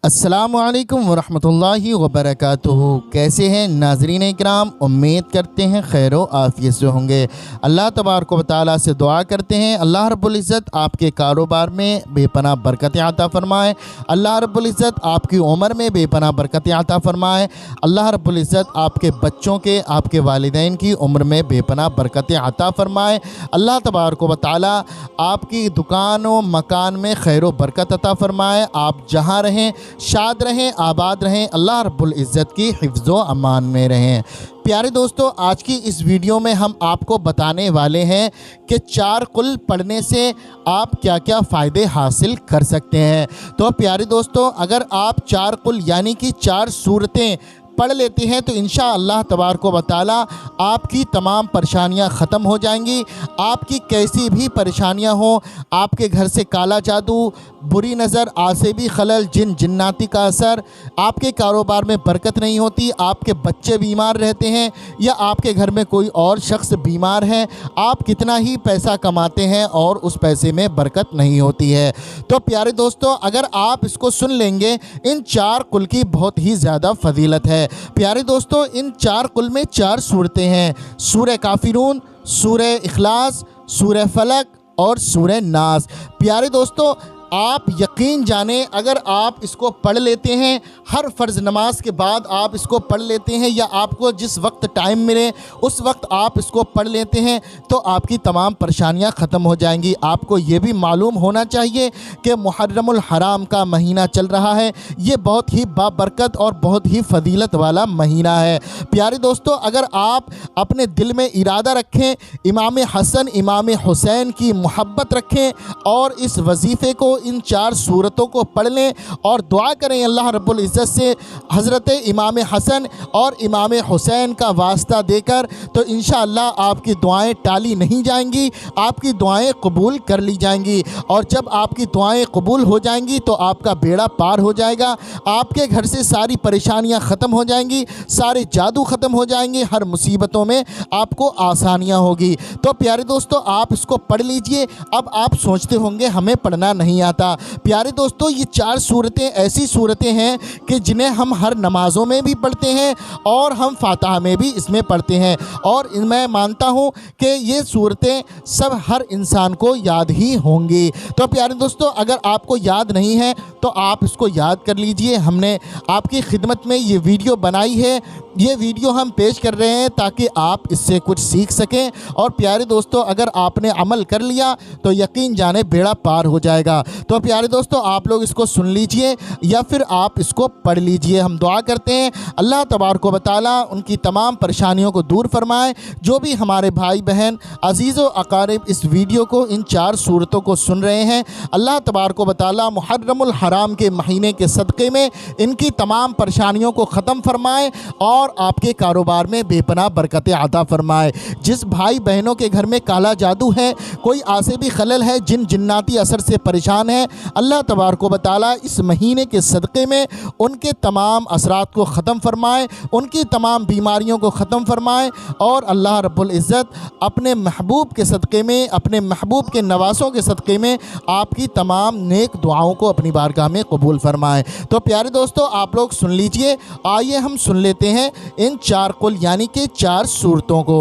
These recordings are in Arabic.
अस्सलामुअलैकुम वरहमतुल्लाहि वबरकातुहू। कैसे हैं नाज़रीन इकराम, उम्मीद करते हैं खैर व आफ़ियत से होंगे। अल्लाह तबारक व तआला से दुआ करते हैं अल्लाह रब्बुल इज़्ज़त आपके कारोबार में बेपनाह बरकतें अता फ़रमाए। अल्लाह रब्बुल इज़्ज़त आपकी उम्र में बेपनाह बरकतें अता फ़रमाए। अल्लाह रब्बुल इज़्ज़त आपके बच्चों के, आपके वालिदैन की उम्र में बेपनाह बरकतें अता फ़रमाए। अल्लाह तबारक व तआला आपकी दुकान व मकान में खैर व बरकत अता फ़रमाए। आप जहाँ रहें शाद रहें, आबाद रहें, अल्लाह रब्बुल इज़्ज़त की हिफ्ज़ व अमान में रहें। प्यारे दोस्तों, आज की इस वीडियो में हम आपको बताने वाले हैं कि 4 कुल पढ़ने से आप क्या क्या फ़ायदे हासिल कर सकते हैं। तो प्यारे दोस्तों, अगर आप 4 कुल यानी कि 4 सूरतें पढ़ लेते हैं तो इंशाअल्लाह तबारक व तआला आपकी तमाम परेशानियां ख़त्म हो जाएंगी। आपकी कैसी भी परेशानियां हो, आपके घर से काला जादू, बुरी नज़र, आसेबी खलल, जिन जिन्नाती का असर, आपके कारोबार में बरकत नहीं होती, आपके बच्चे बीमार रहते हैं या आपके घर में कोई और शख्स बीमार है, आप कितना ही पैसा कमाते हैं और उस पैसे में बरकत नहीं होती है। तो प्यारे दोस्तों, अगर आप इसको सुन लेंगे, इन 4 कुल की बहुत ही ज़्यादा फजीलत है। प्यारे दोस्तों, इन 4 कुल में 4 सूरतें हैं, सूरह काफिरून, सूरह इखलास, सूरह फलक और सूरह नास। प्यारे दोस्तों, आप यकीन जाने, अगर आप इसको पढ़ लेते हैं, हर फ़र्ज़ नमाज के बाद आप इसको पढ़ लेते हैं या आपको जिस वक्त टाइम मिले उस वक्त आप इसको पढ़ लेते हैं, तो आपकी तमाम परेशानियां ख़त्म हो जाएंगी। आपको ये भी मालूम होना चाहिए कि मुहर्रमुल हराम का महीना चल रहा है। ये बहुत ही बाबरकत और बहुत ही फजीलत वाला महीना है। प्यारे दोस्तों, अगर आप अपने दिल में इरादा रखें, इमाम हसन, इमाम हुसैन की मोहब्बत रखें और इस वजीफ़े को, इन 4 सूरतों को पढ़ लें और दुआ करें अल्लाह रब्बुल इज़्ज़त से हज़रत इमाम हसन और इमाम हुसैन का वास्ता देकर, तो इंशाअल्लाह आपकी दुआएं टाली नहीं जाएंगी, आपकी दुआएं कबूल कर ली जाएंगी। और जब आपकी दुआएं कबूल हो जाएंगी तो आपका बेड़ा पार हो जाएगा, आपके घर से सारी परेशानियां ख़त्म हो जाएंगी, सारे जादू ख़त्म हो जाएंगे, हर मुसीबतों में आपको आसानियाँ होगी। तो प्यारे दोस्तों, आप इसको पढ़ लीजिए। अब आप सोचते होंगे हमें पढ़ना नहीं आता। प्यारे दोस्तों, ये 4 सूरतें ऐसी सूरतें हैं कि जिन्हें हम हर नमाज़ों में भी पढ़ते हैं और हम फातिहा में भी इसमें पढ़ते हैं, और मैं मानता हूँ कि ये सूरतें सब हर इंसान को याद ही होंगी। तो प्यारे दोस्तों, अगर आपको याद नहीं है तो आप इसको याद कर लीजिए। हमने आपकी खिदमत में ये वीडियो बनाई है, ये वीडियो हम पेश कर रहे हैं ताकि आप इससे कुछ सीख सकें। और प्यारे दोस्तों, अगर आपने अमल कर लिया तो यकीन जाने बेड़ा पार हो जाएगा। तो प्यारे दोस्तों, आप लोग इसको सुन लीजिए या फिर आप इसको पढ़ लीजिए। हम दुआ करते हैं अल्लाह तबारक व तआला उनकी तमाम परेशानियों को दूर फरमाए। जो भी हमारे भाई बहन अजीज़ व अकारिब इस वीडियो को, इन 4 सूरतों को सुन रहे हैं, अल्लाह तबारक व तआला मुहर्रमुल हराम के महीने के सदक़े में इनकी तमाम परेशानियों को ख़त्म फरमाए और आपके कारोबार में बेपनाह बरकतें अता फरमाए। जिस भाई बहनों के घर में काला जादू है, कोई आसेबी खलल है, जिन जिन्नाती असर से परेशान है, अल्लाह तबारक व तआला इस महीने के सदक़े में उनके तमाम असरात को ख़त्म फरमाए, उनकी तमाम बीमारियों को ख़त्म फरमाए और अल्लाह रब्बुल इज़्ज़त अपने महबूब के सदक़े में, अपने महबूब के नवासों के सदक़े में आपकी तमाम नेक दुआओं को अपनी बारगाह में कबूल फरमाए। तो प्यारे दोस्तों, आप लोग सुन लीजिए। आइए हम सुन लेते हैं इन 4 कुल यानी कि 4 सूरतों को।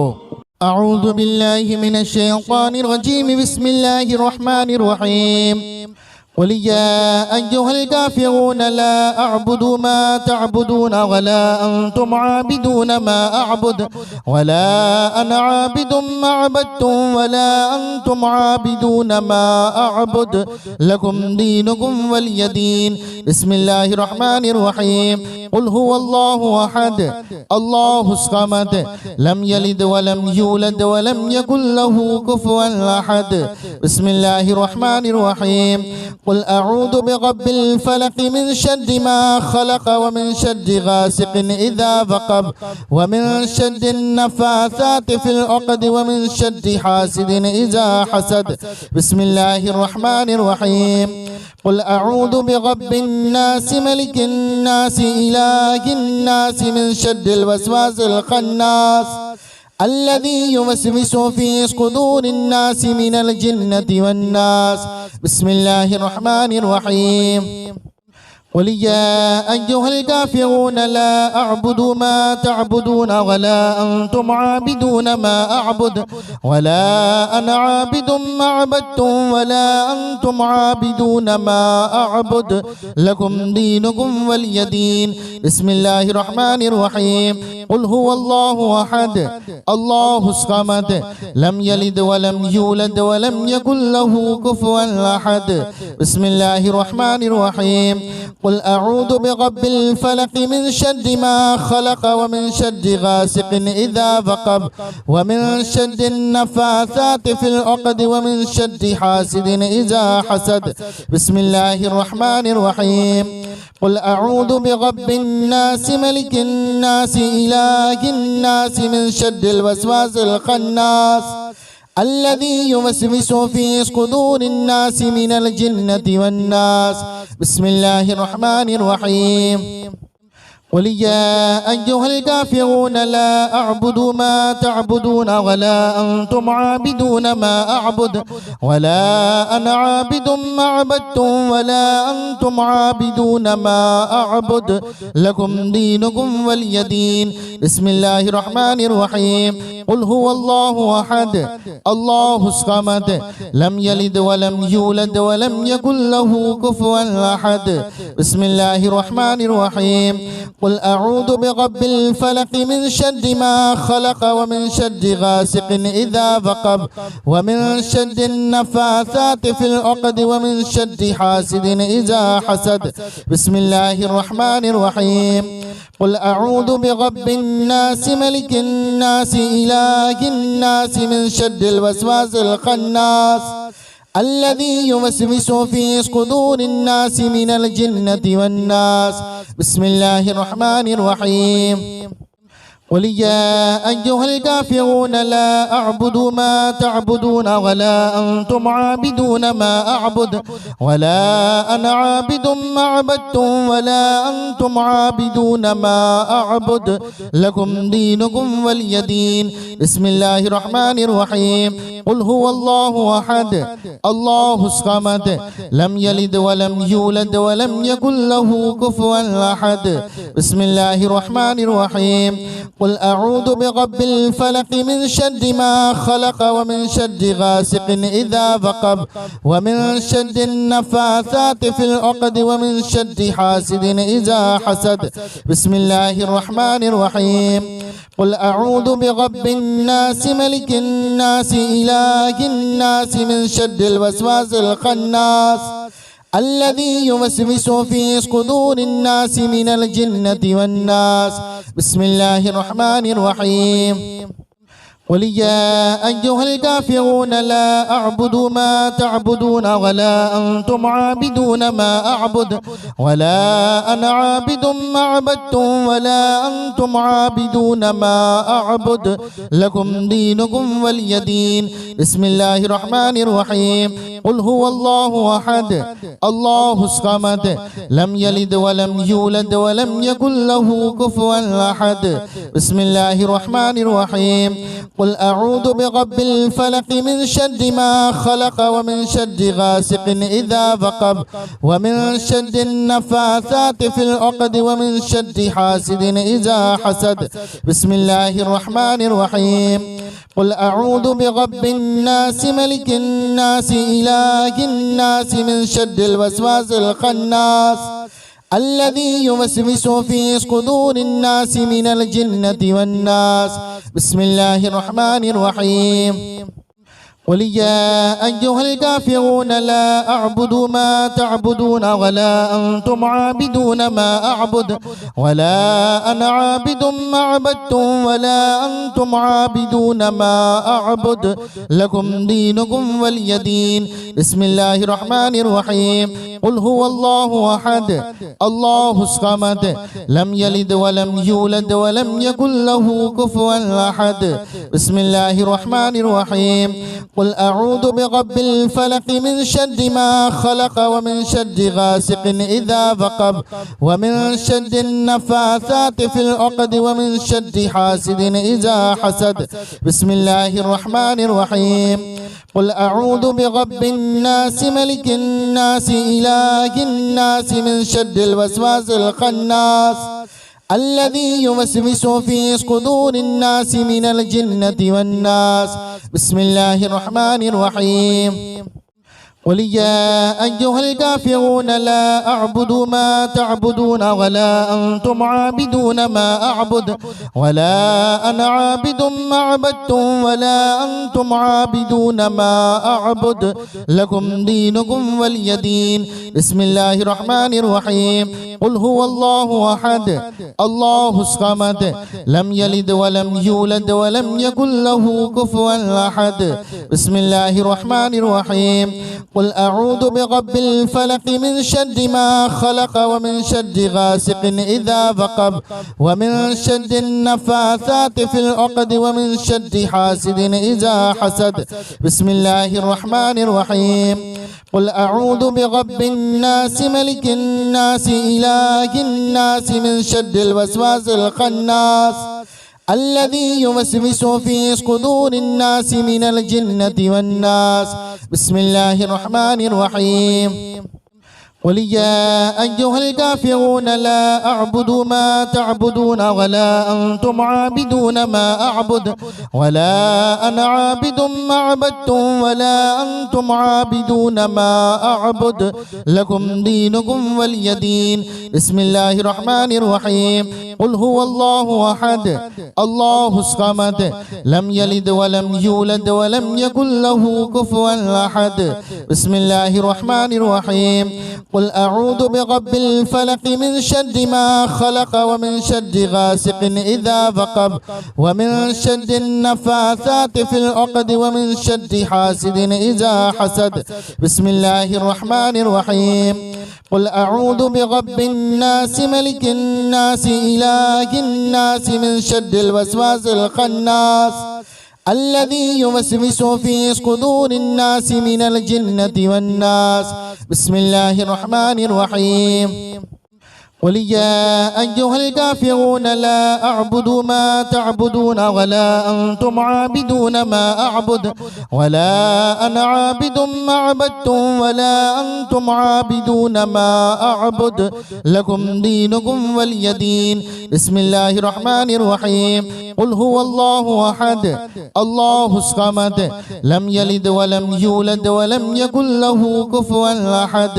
अऊज़ु बिल्लाहि मिनश शैतानिर रजीम, बिस्मिल्लाहिर रहमानिर रहीम। क़ुल या अय्युहल काफ़िरून ला अअबुदु मा तअबुदून वला अंतुम आबिदून मा अअबुद वला अना आबिदुम मा अबदतुम वला अंतुम आबिदून मा अअबुद लकुम दीनुकुम वलिय दीन। बिस्मिल्लाहिर रहमानिर रहीम। क़ुल हुवल्लाहु अहद अल्लाहुस समद लम यलिद वलम यूलद वलम यकुल लहू कुफुवन अहद। बिस्मिल्लाहिर रहमानिर रहीम। क़ुल अऊज़ु बिरब्बिल फलक़ मिन शर्रि मा ख़लक़ व मिन शर्रि गासिक़िन इज़ा वक़ब व मिन शर्रि नफ़्फ़ासाति फ़िल उक़द व मिन शर्रि हासिदिन इज़ा हसद। बिस्मिल्लाहिर रहमानिर रहीम। क़ुल अऊज़ु बिरब्बिन नास मलिकिन नास इलाहिन नास मिन शर्रिल वस्वासिल ख़न्नास अल्लज़ी युवस्विसु फ़ी सुदूरिन नास मिनल जिन्नति वन्नास। बिस्मिल्लाहिर रहमानिर रहीम। قل يا أيها الكافرون لا أعبد ما تعبدون ولا أنتم عابدون ما أعبد ولا أنا عابد ما عبدتم ولا أنتم عابدون ما أعبد لكم دينكم ولي دين. بسم الله الرحمن الرحيم. قل هو الله أحد الله الصمد لم يلد ولم يولد ولم يكن له كفوا أحد. بسم الله الرحمن الرحيم. قل أعوذ برب الفلق من شر ما خلق ومن شر غاسق إذا وقب ومن شر النفاثات في العقد ومن شر حاسد إذا حسد. بسم الله الرحمن الرحيم. قل أعوذ برب الناس ملك الناس إله الناس من شر الوسواس الخناس الذي يوسوس في صدور الناس من الجنة والناس. بسم الله الرحمن الرحيم. قل يا أيها الكافرون لا أعبد ما تعبدون ولا أنتم عابدون ما أعبد ولا أنا عابد ما عبدتم ولا أنتم عابدون ما أعبد لكم دينكم ولي دين. بسم الله الرحمن الرحيم. قل هو الله أحد الله الصمد لم يلد ولم يولد ولم يكن له كفوا أحد. بسم الله الرحمن الرحيم. قل أعوذ برب الفلق من شر ما خلق ومن شر غاسق إذا وقب ومن شر النفاثات في العقد ومن شر حاسد إذا حسد. بسم الله الرحمن الرحيم. قل أعوذ برب الناس ملك الناس إله الناس من شر الوسواس الخناس الذي يوسوس في صدور الناس من الجنة والناس. بسم الله الرحمن الرحيم. قل يا أيها الكافرون لا أعبد ما تعبدون ولا أنتم عابدون ما أعبد ولا أنا عابد ما عبدتم ولا أنتم عابدون ما أعبد لكم دينكم ولي دين. بسم الله الرحمن الرحيم. قل هو الله أحد الله الصمد لم يلد ولم يولد ولم يكن له كفوا أحد. بسم الله الرحمن الرحيم. قل أعوذ برب الفلق من شر ما خلق ومن شر غاسق إذا وقب ومن شر النفاثات في العقد ومن شر حاسد إذا حسد. بسم الله الرحمن الرحيم. قل أعوذ برب الناس ملك الناس إله الناس من شر الوسواس الخناس الذي يوسوس في صدور الناس من الجنة والناس. بسم الله الرحمن الرحيم. قل يا أيها الكافرون لا أعبد ما تعبدون ولا أنتم عابدون ما أعبد ولا أنا عابد ما عبدتم ولا أنتم عابدون ما أعبد لكم دينكم ولي دين. بسم الله الرحمن الرحيم. قل هو الله أحد الله الصمد لم يلد ولم يولد ولم يكن له كفوا أحد. بسم الله الرحمن الرحيم. قل أعوذ برب الفلق من شر ما خلق ومن شر غاسق إذا وقب ومن شر النفاثات في العقد ومن شر حاسد إذا حسد. بسم الله الرحمن الرحيم. قل أعوذ برب الناس ملك الناس إله الناس من شر الوسواس الخناس الذي يوسوس في صدور الناس من الجنة والناس. بسم الله الرحمن الرحيم. قل يا أيها الكافرون لا أعبد ما تعبدون ولا أنتم عابدون ما أعبد ولا أنا عابد ما عبدتم ولا أنتم عابدون ما أعبد لكم دينكم ولي دين. بسم الله الرحمن الرحيم. قل هو الله أحد الله الصمد لم يلد ولم يولد ولم يكن له كفوا أحد. بسم الله الرحمن الرحيم. قل أعوذ برب الفلق من شر ما خلق ومن شر غاسق إذا وقب ومن شر النفاثات في العقد ومن شر حاسد إذا حسد. بسم الله الرحمن الرحيم. قل أعوذ برب الناس ملك الناس إله الناس من شر الوسواس الخناس الذي يوسوس في صدور الناس من الجنة والناس. بسم الله الرحمن الرحيم. قل يا أيها الكافرون لا أعبد ما تعبدون ولا أنتم عابدون ما أعبد ولا أنا عابد ما عبدتم ولا أنتم عابدون ما أعبد لكم دينكم ولي دين. بسم الله الرحمن الرحيم. قل هو الله أحد الله الصمد لم يلد ولم يولد ولم يكن له كفوا أحد. بسم الله الرحمن الرحيم. قل أعوذ برب الفلق من شر ما خلق ومن شر غاسق إذا وقب ومن شر النفاثات في العقد ومن شر حاسد إذا حسد. بسم الله الرحمن الرحيم. قل أعوذ برب الناس ملك الناس إله الناس من شر الوسواس الخناس الذي يوسوس في صدور الناس من الجنة والناس. بسم الله الرحمن الرحيم. قل يا أيها الكافرون لا أعبد ما تعبدون ولا أنتم عابدون ما أعبد ولا أنا عابد ما عبدتم ولا أنتم عابدون ما أعبد لكم دينكم ولي دين. بسم الله الرحمن الرحيم. قل هو الله أحد الله الصمد لم يلد ولم يولد ولم يكن له كفوا أحد. بسم الله الرحمن الرحيم. قل أعوذ برب الفلق من شر ما خلق ومن شر غاسق إذا وقب ومن شر النفاثات في العقد ومن شر حاسد إذا حسد. بسم الله الرحمن الرحيم. قل أعوذ برب الناس ملك الناس إله الناس من شر الوسواس الخناس الذي يوسوس في صدور الناس من الجنة والناس. بسم الله الرحمن الرحيم. قل يا أيها الكافرون لا أعبد ما تعبدون ولا أنتم عابدون ما أعبد ولا أنا عابد ما عبدتم ولا أنتم عابدون ما أعبد لكم دينكم ولي دين. بسم الله الرحمن الرحيم. قل هو الله أحد الله الصمد لم يلد ولم يولد ولم يكن له كفوا أحد.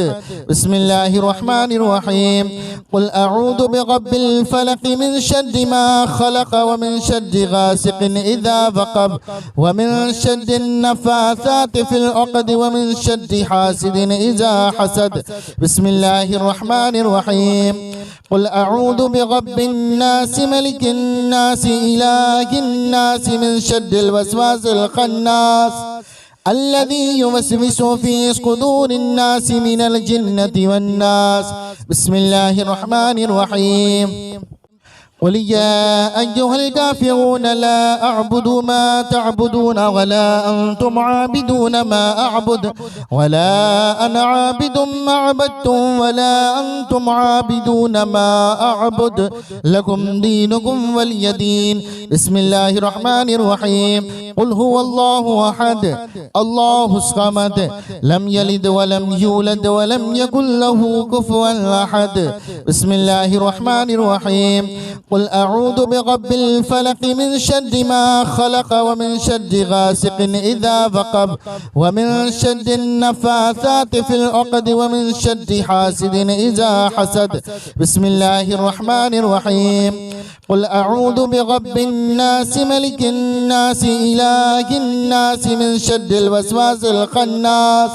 بسم الله الرحمن الرحيم. قل أعوذ برب الفلق من شر ما خلق ومن شر غاسق إذا وقب ومن شر النفاثات في العقد ومن شر حاسد إذا حسد. بسم الله الرحمن الرحيم. قل أعوذ برب الناس ملك الناس إله الناس من شر الوسواس الخناس الذي يوسوس في صدور الناس من الجنة والناس. بسم الله الرحمن الرحيم. قل يا أيها الكافرون لا أعبد ما تعبدون ولا أنتم عابدون ما أعبد ولا أنا عابد ما عبدتم ولا أنتم عابدون ما أعبد لكم دينكم ولي دين. بسم الله الرحمن الرحيم. قل هو الله أحد الله الصمد لم يلد ولم يولد ولم يكن له كفوا أحد. بسم الله الرحمن الرحيم. قل أعوذ برب الفلق من شر ما خلق ومن شر غاسق إذا وقب ومن شر النفاثات في العقد ومن شر حاسد إذا حسد. بسم الله الرحمن الرحيم. قل أعوذ برب الناس ملك الناس إله الناس من شر الوسواس الخناس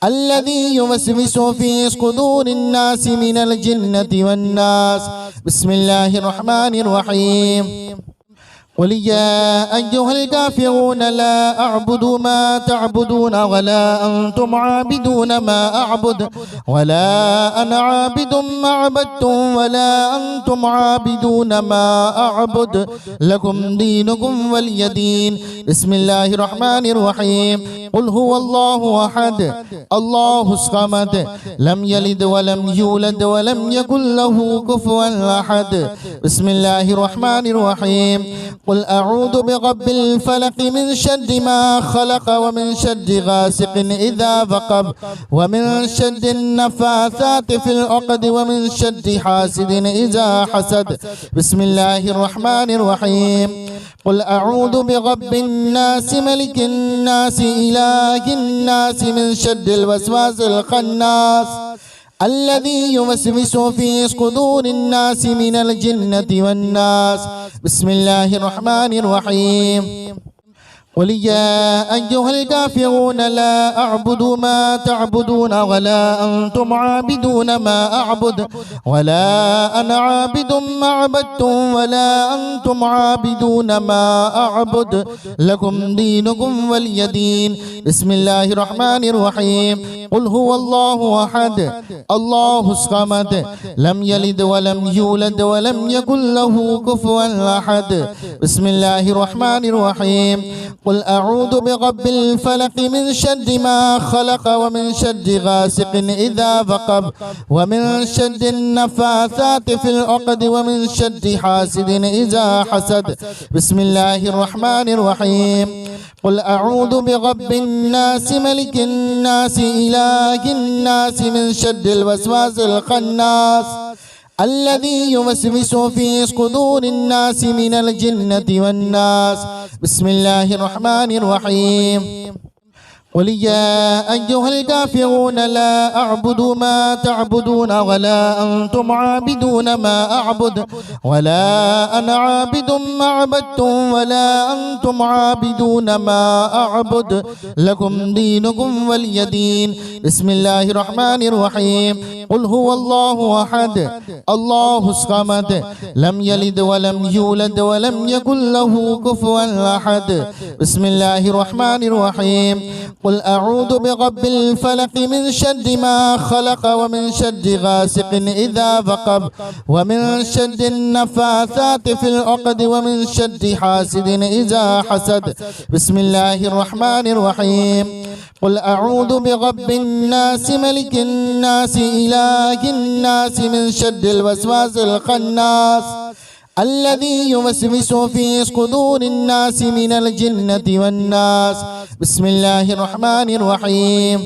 الذي يوسوس في صدور الناس من الجنة والناس. بسم الله الرحمن الرحيم. قل يا أيها الكافرون لا أعبد ما تعبدون ولا أنتم عابدون ما أعبد ولا أنا عابد ما عبدتم ولا أنتم عابدون ما أعبد لكم دينكم ولي دين. بسم الله الرحمن الرحيم. قل هو الله أحد الله الصمد لم يلد ولم يولد ولم يكن له كفوا أحد. بسم الله الرحمن الرحيم. قل أعوذ برب الفلق من شر ما خلق ومن شر غاسق إذا وقب ومن شر النفاثات في العقد ومن شر حاسد إذا حسد. بسم الله الرحمن الرحيم. قل أعوذ برب الناس ملك الناس إله الناس من شر الوسواس الخناس الذي يوسوس في صدور الناس من الجنة والناس. بسم الله الرحمن الرحيم. قل يا أيها الكافرون لا أعبد ما تعبدون ولا أنتم عابدون ما أعبد ولا أنا عابد ما عبدتم ولا أنتم عابدون ما أعبد لكم دينكم ولي دين. بسم الله الرحمن الرحيم. قل هو الله أحد الله الصمد لم يلد ولم يولد ولم يكن له كفوا أحد. بسم الله الرحمن الرحيم. قل أعوذ برب الفلق من شر ما خلق ومن شر غاسق إذا وقب ومن شر النفاثات في العقد ومن شر حاسد إذا حسد. بسم الله الرحمن الرحيم. قل أعوذ برب الناس ملك الناس إله الناس من شر الوسواس الخناس الذي يوسوس في صدور الناس من الجنة والناس. بسم الله الرحمن الرحيم. قل يا أيها الكافرون لا أعبد ما تعبدون ولا أنتم عابدون ما أعبد ولا أنا عابد ما عبدتم ولا أنتم عابدون ما أعبد لكم دينكم ولي دين. بسم الله الرحمن الرحيم. قل هو الله أحد الله الصمد لم يلد ولم يولد ولم يكن له كفوا أحد. بسم الله الرحمن الرحيم. قل أعوذ برب الفلق من شر ما خلق ومن شر غاسق إذا وقب ومن شر النفاثات في العقد ومن شر حاسد إذا حسد. بسم الله الرحمن الرحيم. قل أعوذ برب الناس ملك الناس إله الناس من شر الوسواس الخناس الذي يوسوس في صدور الناس من الجنة والناس. بسم الله الرحمن الرحيم.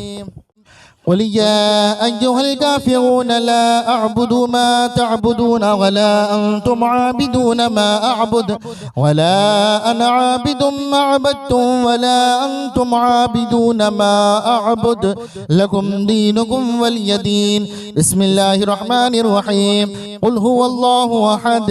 قل يا أيها الكافرون لا أعبد ما تعبدون ولا أنتم عابدون ما أعبد ولا أنا عابد ما عبدتم ولا أنتم عابدون ما أعبد لكم دينكم ولي دين. بسم الله الرحمن الرحيم. قل هو الله أحد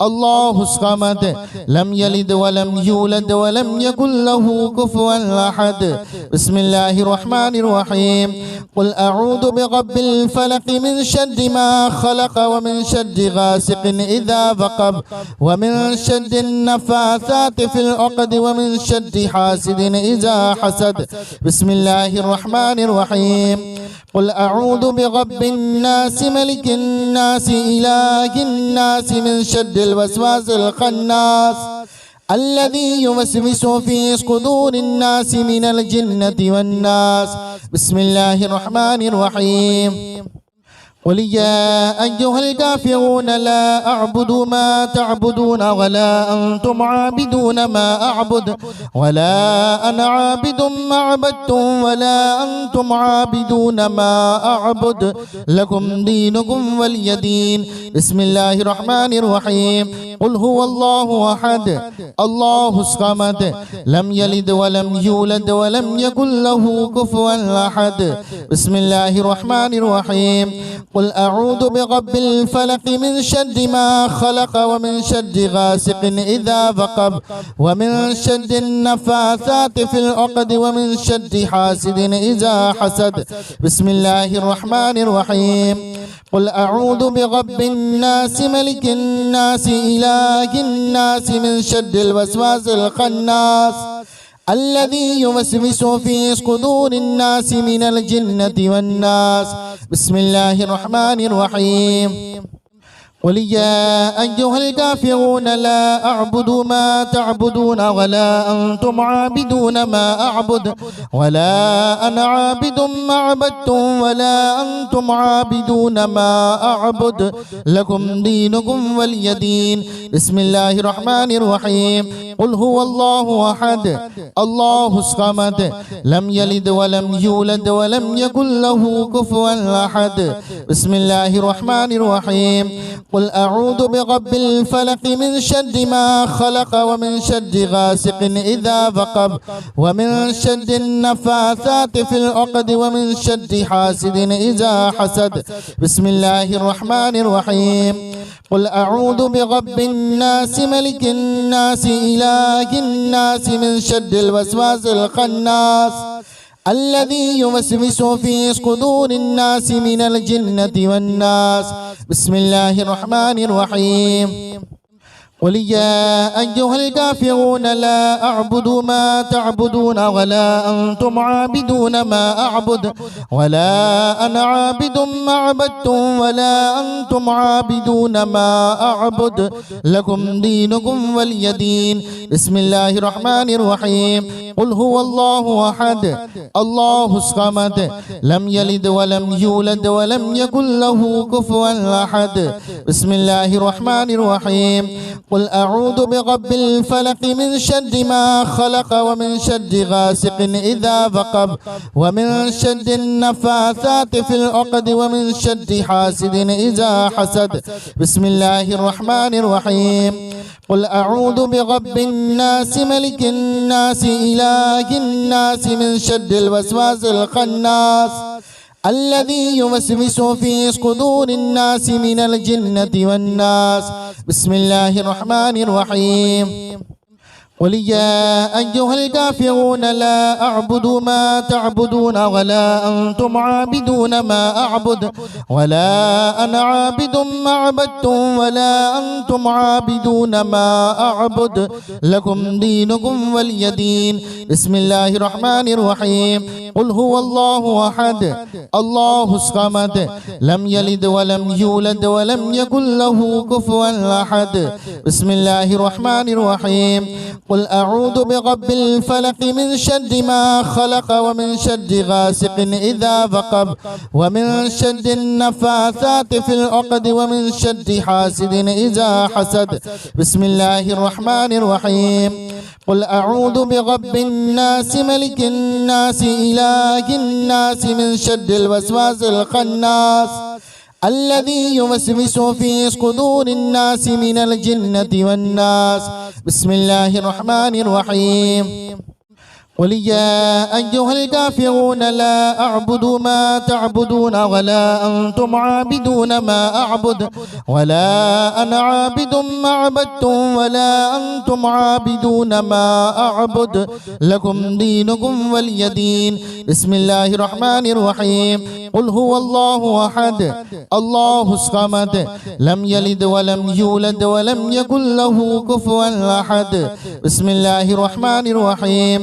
الله الصمد لم يلد ولم يولد ولم يكن له كفوا أحد. بسم الله الرحمن الرحيم. قل أعوذ برب الفلق من شر ما خلق ومن شر غاسق إذا وقب ومن شر النفاثات في العقد ومن شر حاسد إذا حسد. بسم الله الرحمن الرحيم. قل أعوذ برب الناس ملك الناس إله الناس من شر الوسواس الخناس الذي يوسوس في صدور الناس من الجنة والناس. بسم الله الرحمن الرحيم. قل يا أيها الكافرون لا أعبد ما تعبدون ولا أنتم عابدون ما أعبد ولا أنا عابد ما عبدتم ولا أنتم عابدون ما أعبد لكم دينكم ولي دين. بسم الله الرحمن الرحيم. قل هو الله أحد الله الصمد لم يلد ولم يولد ولم يكن له كفوا أحد. بسم الله الرحمن الرحيم. قل أعوذ برب الفلق من شر ما خلق ومن شر غاسق إذا وقب ومن شر النفاثات في العقد ومن شر حاسد إذا حسد. بسم الله الرحمن الرحيم. قل أعوذ برب الناس ملك الناس إله إله الناس من شر الوسواس الخناس الذي يوسوس في صدور الناس من الجنة والناس. بسم الله الرحمن الرحيم. قل يا أيها الكافرون لا أعبد ما تعبدون ولا أنتم عابدون ما أعبد ولا أنا عابد ما عبدتم ولا أنتم عابدون ما أعبد لكم دينكم ولي دين. بسم الله الرحمن الرحيم. قل هو الله أحد الله الصمد لم يلد ولم يولد ولم يكن له كفوا أحد. بسم الله الرحمن الرحيم. قل أعوذ برب الفلق من شر ما خلق ومن شر غاسق إذا وقب ومن شر النفاثات في العقد ومن شر حاسد إذا حسد. بسم الله الرحمن الرحيم. قل أعوذ برب الناس ملك الناس إله الناس من شر الوسواس الخناس الذي يوسوس في صدور الناس من الجنة والناس. بسم الله الرحمن الرحيم. قل يا أيها الكافرون لا أعبد ما تعبدون ولا أنتم عابدون ما أعبد ولا أنا عابد ما عبدتم ولا أنتم عابدون ما أعبد لكم دينكم ولي دين. بسم الله الرحمن الرحيم. قل هو الله أحد الله الصمد لم يلد ولم يولد ولم يكن له كفوا أحد. بسم الله الرحمن الرحيم. قل أعوذ برب الفلق من شر ما خلق ومن شر غاسق إذا وقب ومن شر النفاثات في العقد ومن شر حاسد إذا حسد. بسم الله الرحمن الرحيم. قل أعوذ برب الناس ملك الناس إله الناس من شر الوسواس الخناس الذي يوسوس في صدور الناس من الجنة والناس. بسم الله الرحمن الرحيم. قل يا أيها الكافرون لا أعبد ما تعبدون ولا أنتم عابدون ما أعبد ولا أنا عابد ما عبدتم ولا أنتم عابدون ما أعبد لكم دينكم ولي دين. بسم الله الرحمن الرحيم. قل هو الله أحد الله الصمد لم يلد ولم يولد ولم يكن له كفوا أحد. بسم الله الرحمن الرحيم. قل أعوذ برب الفلق من شر ما خلق ومن شر غاسق إذا وقب ومن شر النفاثات في العقد ومن شر حاسد إذا حسد. بسم الله الرحمن الرحيم. قل أعوذ برب الناس ملك الناس إله الناس من شر الوسواس الخناس الذي يوسوس في صدور الناس من الجنة والناس. بسم الله الرحمن الرحيم. قل يا أيها الكافرون لا أعبد ما تعبدون ولا أنتم عابدون ما أعبد ولا أنا عابد ما عبدتم ولا أنتم عابدون ما أعبد لكم دينكم ولي دين. بسم الله الرحمن الرحيم. قل هو الله أحد الله الصمد لم يلد ولم يولد ولم يكن له كفوا أحد. بسم الله الرحمن الرحيم.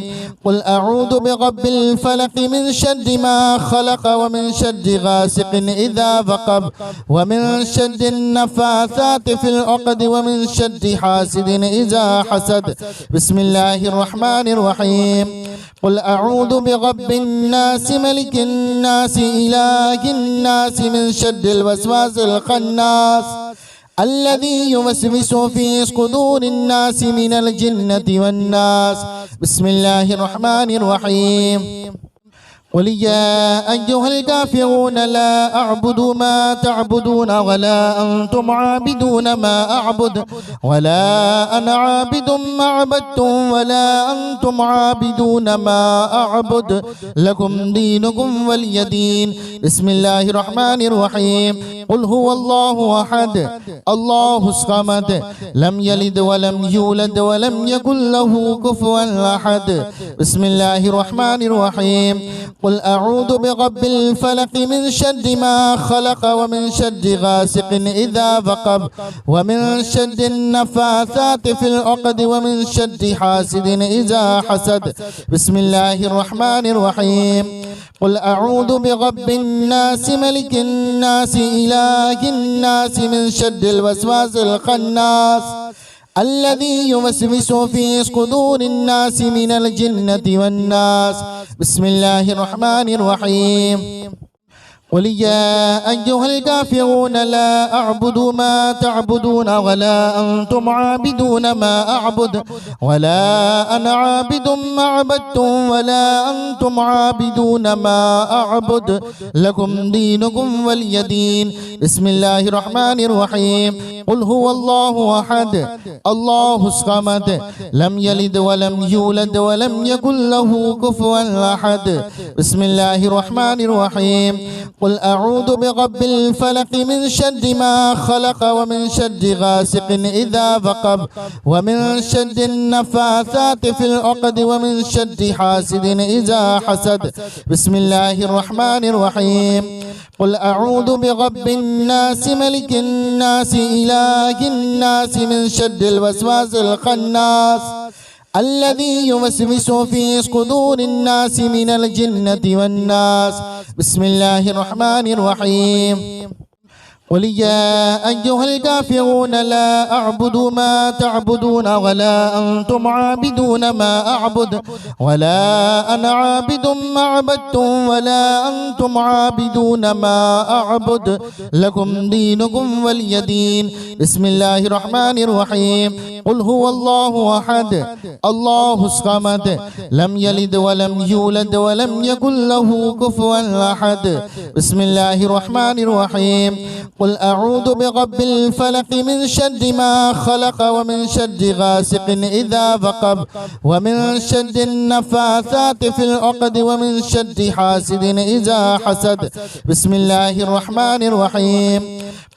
قل أعوذ برب الفلق من شر ما خلق ومن شر غاسق إذا وقب ومن شر النفاثات في العقد ومن شر حاسد إذا حسد. بسم الله الرحمن الرحيم. قل أعوذ برب الناس ملك الناس إله الناس من شر الوسواس الخناس الذي يوسوس في صدور الناس من الجنة والناس. بسم الله الرحمن الرحيم. قل يا أيها الكافرون لا أعبد ما تعبدون ولا أنتم عابدون ما أعبد ولا أنا عابد ما عبدتم ولا أنتم عابدون ما أعبد لكم دينكم ولي دين. بسم الله الرحمن الرحيم. قل هو الله أحد الله الصمد لم يلد ولم يولد ولم يكن له كفوا أحد. بسم الله الرحمن الرحيم. قل أعوذ برب الفلق من شر ما خلق ومن شر غاسق إذا وقب ومن شر النفاثات في العقد ومن شر حاسد إذا حسد. بسم الله الرحمن الرحيم. قل أعوذ برب الناس ملك الناس إله الناس من شر الوسواس الخناس الذي يوسوس في صدور الناس من الجنة والناس. بسم الله الرحمن الرحيم. قل يا أيها الكافرون لا أعبد ما تعبدون ولا أنتم عابدون ما أعبد ولا أنا عابد ما عبدتم ولا أنتم عابدون ما أعبد لكم دينكم ولي دين. بسم الله الرحمن الرحيم. قل هو الله أحد الله الصمد لم يلد ولم يولد ولم يكن له كفوا أحد. بسم الله الرحمن الرحيم. قل أعوذ برب الفلق من شر ما خلق ومن شر غاسق إذا وقب ومن شر النفاثات في العقد ومن شر حاسد إذا حسد. بسم الله الرحمن الرحيم. قل أعوذ برب الناس ملك الناس إله الناس من شر الوسواس الخناس الذي يوسوس في صدور الناس من الجنة والناس. بسم الله الرحمن الرحيم. قل يا أيها الكافرون لا أعبد ما تعبدون ولا أنتم عابدون ما أعبد ولا أنا عابد ما عبدتم ولا أنتم عابدون ما أعبد لكم دينكم ولي دين. بسم الله الرحمن الرحيم. قل هو الله أحد الله الصمد لم يلد ولم يولد ولم يكن له كفوا أحد. بسم الله الرحمن الرحيم. قل أعوذ برب الفلق من شر ما خلق ومن شر غاسق إذا وقب ومن شر النفاثات في العقد ومن شر حاسد إذا حسد. بسم الله الرحمن الرحيم.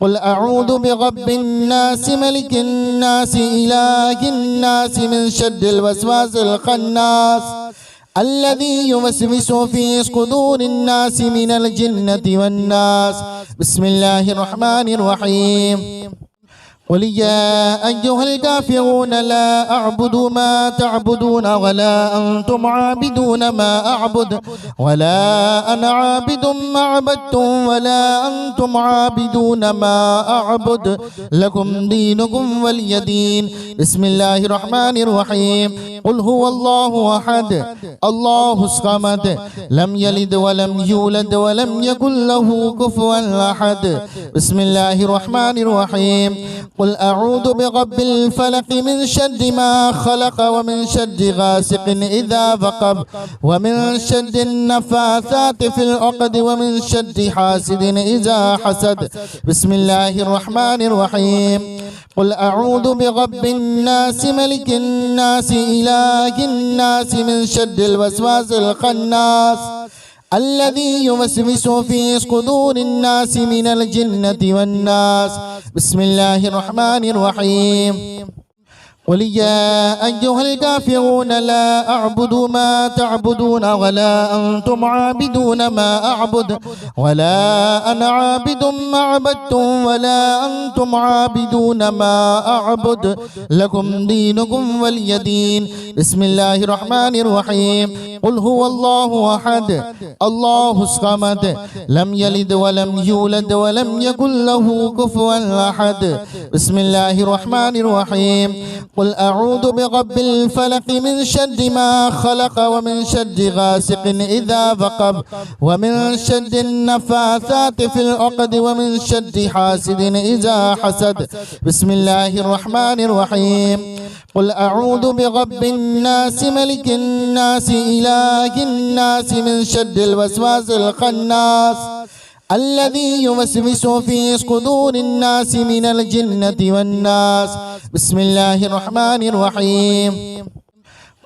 قل أعوذ برب الناس ملك الناس إله الناس من شر الوسواس الخناس الذي يوسوس في صدور الناس من الجنة والناس. بسم الله الرحمن الرحيم. قل يا أيها الكافرون لا أعبد ما تعبدون ولا أنتم عابدون ما أعبد ولا أنا عابد ما عبدتم ولا أنتم عابدون ما أعبد لكم دينكم ولي دين. بسم الله الرحمن الرحيم. قل هو الله أحد الله الصمد لم يلد ولم يولد ولم يكن له كفوا أحد. بسم الله الرحمن الرحيم. قل أعوذ برب الفلق من شر ما خلق ومن شر غاسق إذا وقب ومن شر النفاثات في العقد ومن شر حاسد إذا حسد. بسم الله الرحمن الرحيم. قل أعوذ برب الناس ملك الناس إله الناس من شر الوسواس الخناس الذي يوسوس في صدور الناس من الجنة والناس. بسم الله الرحمن الرحيم. قل يا أيها الكافرون لا أعبد ما تعبدون ولا أنتم عابدون ما أعبد ولا أنا عابد ما عبدتم ولا أنتم عابدون ما أعبد لكم دينكم ولي دين. بسم الله الرحمن الرحيم. قل هو الله أحد الله الصمد لم يلد ولم يولد ولم يكن له كفوا أحد. بسم الله الرحمن الرحيم. قل أعوذ برب الفلق من شر ما خلق ومن شر غاسق إذا وقب ومن شر النفاثات في العقد ومن شر حاسد إذا حسد. بسم الله الرحمن الرحيم. قل أعوذ برب الناس ملك الناس إله الناس من شر الوسواس الخناس الذي يوسوس في صدور الناس من الجنة والناس. بسم الله الرحمن الرحيم.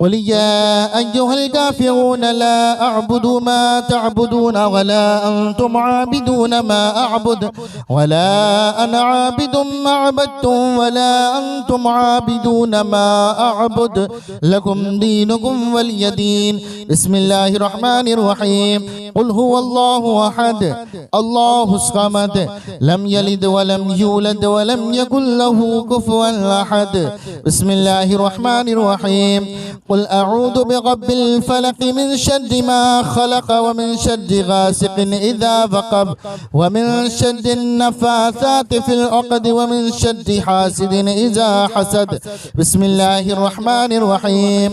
قل يا أيها الكافرون لا أعبد ما تعبدون ولا أنتم عابدون ما أعبد ولا أنا عابد ما عبدتم ولا أنتم عابدون ما أعبد لكم دينكم ولي دين. بسم الله الرحمن الرحيم. قل هو الله أحد الله الصمد لم يلد ولم يولد ولم يكن له كفوا أحد. بسم الله الرحمن الرحيم. قل أعوذ برب الفلق من شر ما خلق ومن شر غاسق إذا وقب ومن شر النفاثات في العقد ومن شر حاسد إذا حسد. بسم الله الرحمن الرحيم.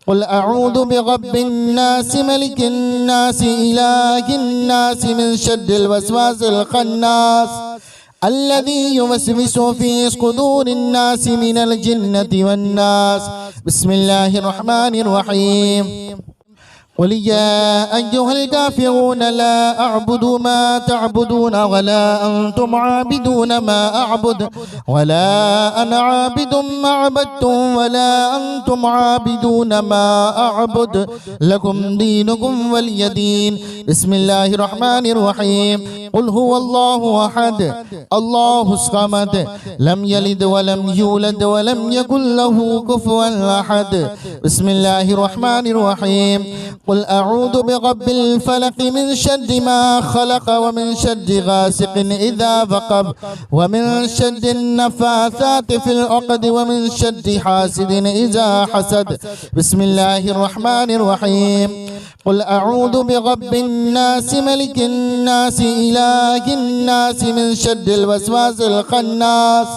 قل أعوذ برب الناس ملك الناس إله الناس من شر الوسواس الخناس الذي يوسوس في صدور الناس من الجنة والناس. بسم الله الرحمن الرحيم. قل يا أيها الكافرون لا أعبد ما تعبدون ولا أنتم عابدون ما أعبد ولا أنا عابد ما عبدتم ولا أنتم عابدون ما أعبد لكم دينكم ولي دين. بسم الله الرحمن الرحيم. قل هو الله أحد الله الصمد لم يلد ولم يولد ولم يكن له كفوا أحد. بسم الله الرحمن الرحيم. قل أعوذ برب الفلق من شر ما خلق ومن شر غاسق إذا وقب ومن شر النفاثات في العقد ومن شر حاسد إذا حسد. بسم الله الرحمن الرحيم. قل أعوذ برب الناس ملك الناس إله الناس من شر الوسواس الخناس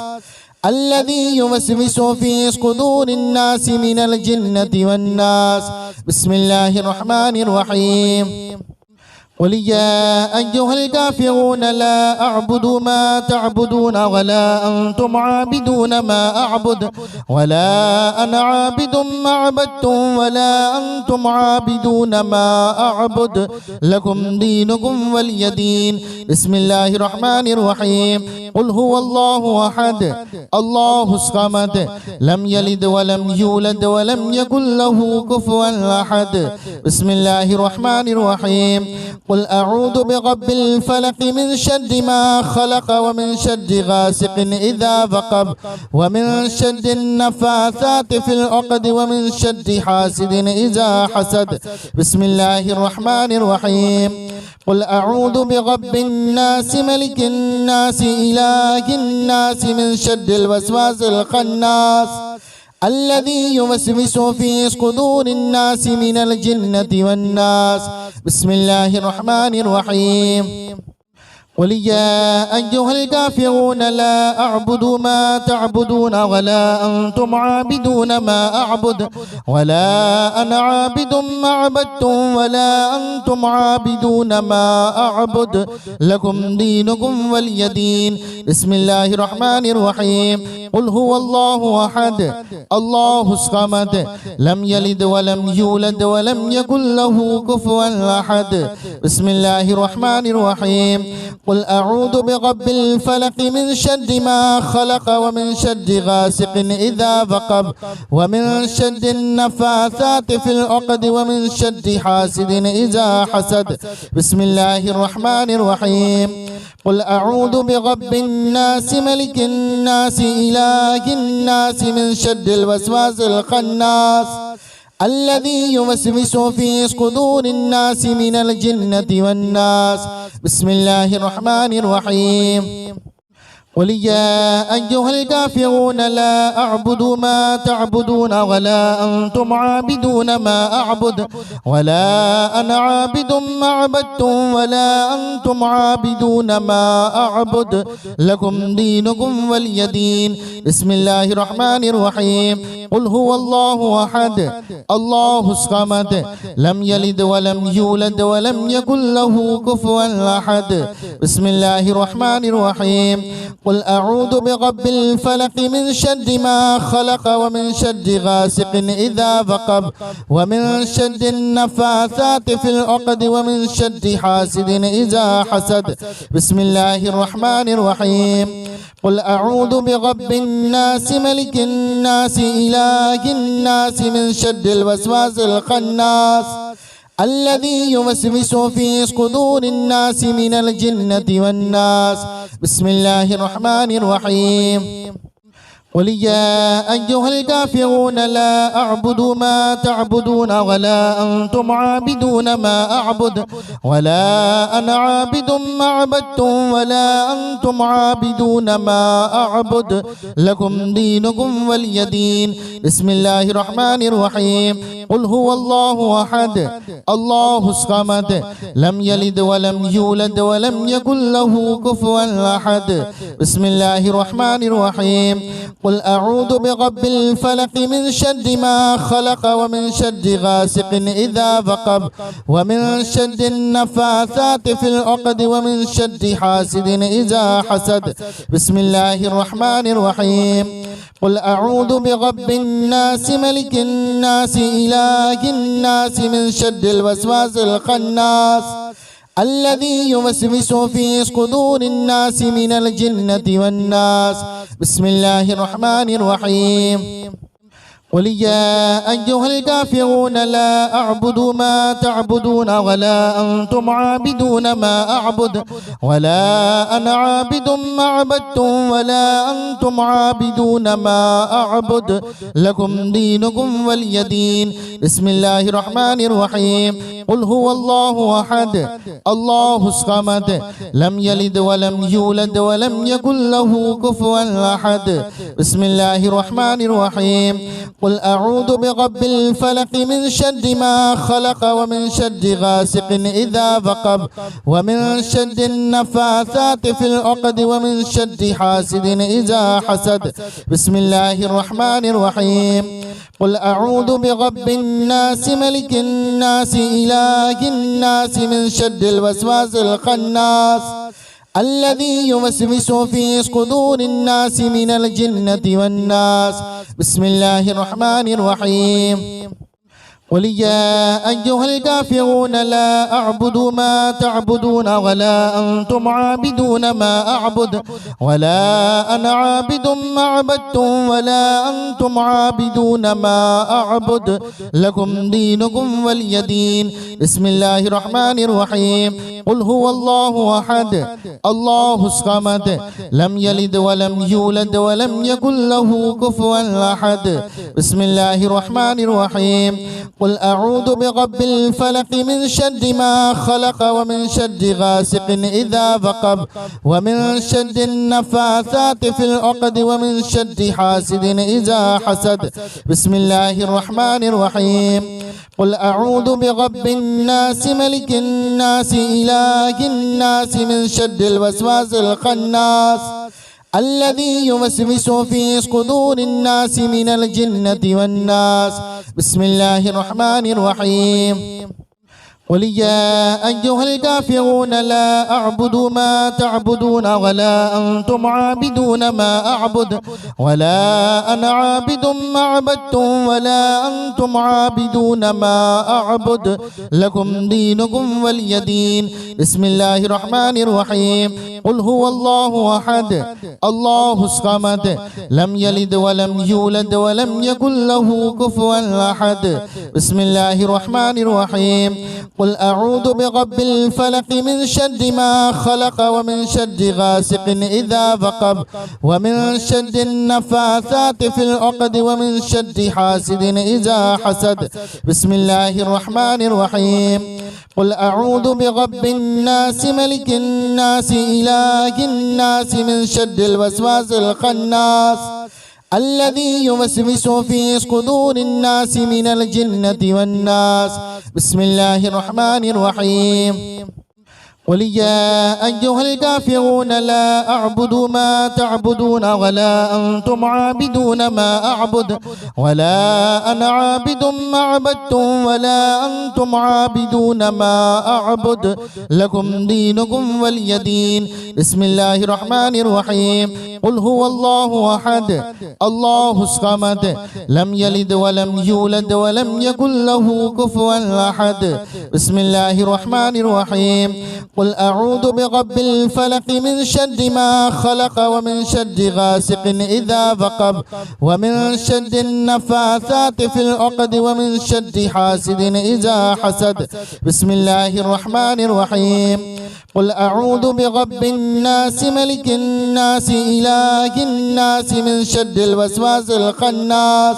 الذي يوسوس في صدور الناس من الجنة والناس. بسم الله الرحمن الرحيم. قل يا أيها الكافرون لا أعبد ما تعبدون ولا أنتم عابدون ما أعبد ولا أنا عابد ما عبدتم ولا أنتم عابدون ما أعبد لكم دينكم ولي دين. بسم الله الرحمن الرحيم. قل هو الله أحد الله الصمد لم يلد ولم يولد ولم يكن له كفوا أحد. بسم الله الرحمن الرحيم. قل أعوذ برب الفلق من شر ما خلق ومن شر غاسق إذا وقب ومن شر النفاثات في العقد ومن شر حاسد إذا حسد. بسم الله الرحمن الرحيم. قل أعوذ برب الناس ملك الناس إله الناس من شر الوسواس الخناس الذي يوسوس في صدور الناس من الجنة والناس. بسم الله الرحمن الرحيم. قل يا أيها الكافرون لا أعبد ما تعبدون ولا أنتم عابدون ما أعبد ولا أنا عابد ما عبدتم ولا أنتم عابدون ما أعبد لكم دينكم ولي دين. بسم الله الرحمن الرحيم. قل هو الله أحد الله الصمد لم يلد ولم يولد ولم يكن له كفوا أحد. بسم الله الرحمن الرحيم. قل أعوذ برب الفلق من شر ما خلق ومن شر غاسق إذا وقب ومن شر النفاثات في العقد ومن شر حاسد إذا حسد. بسم الله الرحمن الرحيم. قل أعوذ برب الناس ملك الناس إله الناس من شر الوسواس الخناس الذي يوسوس في صدور الناس من الجنة والناس. بسم الله الرحمن الرحيم. قل يا أيها الكافرون لا أعبد ما تعبدون ولا أنتم عابدون ما أعبد ولا أنا عابد ما عبدتم ولا أنتم عابدون ما أعبد لكم دينكم ولي دين. بسم الله الرحمن الرحيم. قل هو الله أحد الله الصمد لم يلد ولم يولد ولم يكن له كفوا أحد. بسم الله الرحمن الرحيم. قل أعوذ برب الفلق من شر ما خلق ومن شر غاسق إذا وقب ومن شر النفاثات في العقد ومن شر حاسد إذا حسد. بسم الله الرحمن الرحيم. قل أعوذ برب الناس ملك الناس إله إله الناس من شر الوسواس الخناس الذي يوسوس في صدور الناس من الجنة والناس. بسم الله الرحمن الرحيم. قل يا أيها الكافرون لا أعبد ما تعبدون ولا أنتم عابدون ما أعبد ولا أنا عابد ما عبدتم ولا أنتم عابدون ما أعبد لكم دينكم ولي دين. بسم الله الرحمن الرحيم. قل هو الله أحد الله الصمد لم يلد ولم يولد ولم يكن له كفوا أحد. بسم الله الرحمن الرحيم. قل أعوذ برب الفلق من شر ما خلق ومن شر غاسق إذا وقب ومن شر النفاثات في العقد ومن شر حاسد إذا حسد. بسم الله الرحمن الرحيم. قل أعوذ برب الناس ملك الناس إله الناس من شر الوسواس الخناس الذي يوسوس في صدور الناس من الجنة والناس. بسم الله الرحمن الرحيم. قل يا أيها الكافرون لا أعبد ما تعبدون ولا أنتم عابدون ما أعبد ولا أنا عابد ما عبدتم ولا أنتم عابدون ما أعبد لكم دينكم ولي دين. بسم الله الرحمن الرحيم. قل هو الله أحد الله الصمد لم يلد ولم يولد ولم يكن له كفوا أحد. بسم الله الرحمن الرحيم. قل أعوذ برب الفلق من شر ما خلق ومن شر غاسق إذا وقب ومن شر النفاثات في العقد ومن شر حاسد إذا حسد. بسم الله الرحمن الرحيم. قل أعوذ برب الناس ملك الناس إله الناس من شر الوسواس الخناس الذي يوسوس في صدور الناس من الجنة والناس. بسم الله الرحمن الرحيم. قل يا أيها الكافرون لا أعبد ما تعبدون ولا أنتم عابدون ما أعبد ولا أنا عابد ما عبدتم ولا أنتم عابدون ما أعبد لكم دينكم ولي دين. بسم الله الرحمن الرحيم. قل هو الله أحد الله الصمد لم يلد ولم يولد ولم يكن له كفوا أحد. بسم الله الرحمن الرحيم. قل أعوذ برب الفلق من شر ما خلق ومن شر غاسق إذا وقب ومن شر النفاثات في العقد ومن شر حاسد إذا حسد. بسم الله الرحمن الرحيم. قل أعوذ برب الناس ملك الناس إله الناس من شر الوسواس الخناس الذي يوسوس في صدور الناس من الجنة والناس. بسم الله الرحمن الرحيم. قل يا أيها الكافرون لا أعبد ما تعبدون ولا أنتم عابدون ما أعبد ولا أنا عابد ما عبدتم ولا أنتم عابدون ما أعبد لكم دينكم ولي دين. بسم الله الرحمن الرحيم. قل هو الله أحد الله الصمد لم يلد ولم يولد ولم يكن له كفوا أحد. بسم الله الرحمن الرحيم. قل أعوذ برب الفلق من شر ما خلق ومن شر غاسق إذا وقب ومن شر النفاثات في العقد ومن شر حاسد إذا حسد. بسم الله الرحمن الرحيم. قل أعوذ برب الناس ملك الناس إله الناس من شر الوسواس الخناس الذي يوسوس في صدور الناس من الجنة والناس. بسم الله الرحمن الرحيم. قل يا أيها الكافرون لا أعبد ما تعبدون ولا أنتم عابدون ما أعبد ولا أنا عابد ما عبدتم ولا أنتم عابدون ما أعبد لكم دينكم ولي دين. بسم الله الرحمن الرحيم. قل هو الله أحد الله الصمد لم يلد ولم يولد ولم يكن له كفوا أحد. بسم الله الرحمن الرحيم. قل أعوذ برب الفلق من شر ما خلق ومن شر غاسق إذا وقب ومن شر النفاثات في العقد ومن شر حاسد إذا حسد. بسم الله الرحمن الرحيم. قل أعوذ برب الناس ملك الناس إله الناس من شر الوسواس الخناس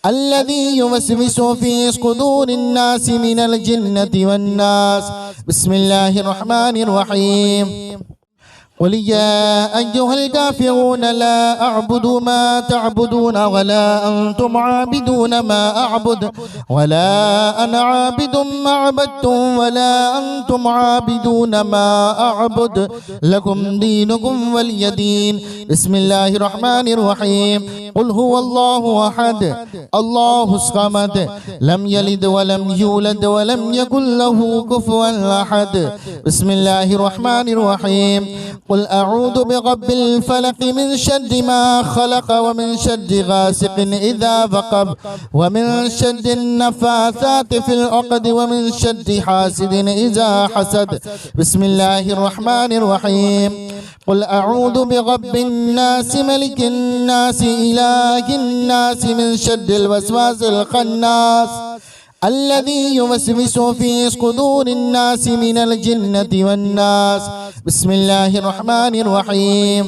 الذي يوسوس في صدور الناس من الجنة والناس. بسم الله الرحمن الرحيم. قل يا أيها الكافرون لا أعبد ما تعبدون ولا أنتم عابدون ما أعبد ولا أنا عابد ما عبدتم ولا أنتم عابدون ما أعبد لكم دينكم ولي دين. بسم الله الرحمن الرحيم. قل هو الله أحد الله الصمد لم يلد ولم يولد ولم يكن له كفوا أحد. بسم الله الرحمن الرحيم. قل أعوذ برب الفلق من شر ما خلق ومن شر غاسق إذا وقب ومن شر النفاثات في العقد ومن شر حاسد إذا حسد. بسم الله الرحمن الرحيم. قل أعوذ برب الناس ملك الناس إله الناس من شر الوسواس الخناس الذي يوسوس في صدور الناس من الجنة والناس. بسم الله الرحمن الرحيم.